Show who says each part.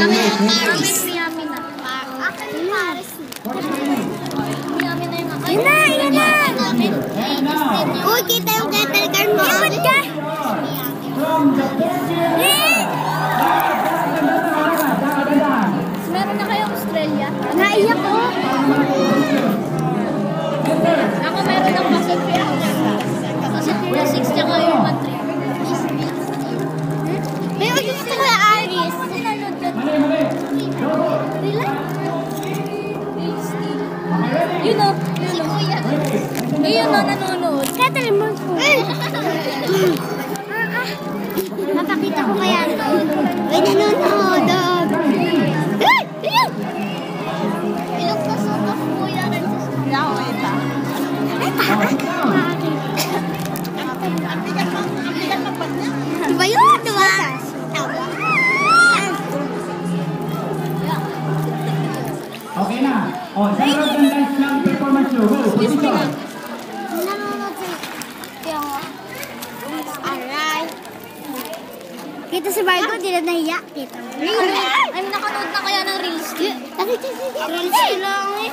Speaker 1: Paris.
Speaker 2: Yummy na.
Speaker 1: Akin Paris.
Speaker 2: Yummy na yung
Speaker 1: Yun na, yun na. Uy, kita yung kettle car mo. Yun ka.
Speaker 2: Meron na kayong Australia?
Speaker 1: Naiyak ko.
Speaker 2: Ako meron ng Pacific. Pacific 6 tsaka yung 1-3.
Speaker 1: May gusto ko yung Aris.
Speaker 2: Yun o.
Speaker 1: Si Kuya.
Speaker 2: Yun o, nanonood.
Speaker 1: Kettle mo ko. Napakita ko kaya ito. Uy, nanonood. Ilong pa sa Kuya.
Speaker 2: Hindi ako kita.
Speaker 1: Diba yun? Diba?
Speaker 3: Okay na. O, sa road and dance lang performance nyo. Go, position.
Speaker 1: Nanonood sa kaya nga. Aray. Kita si Marco, di na nahiya. Kita mo.
Speaker 2: Ay, nakanood na kaya ng reels.
Speaker 1: Reels lang eh.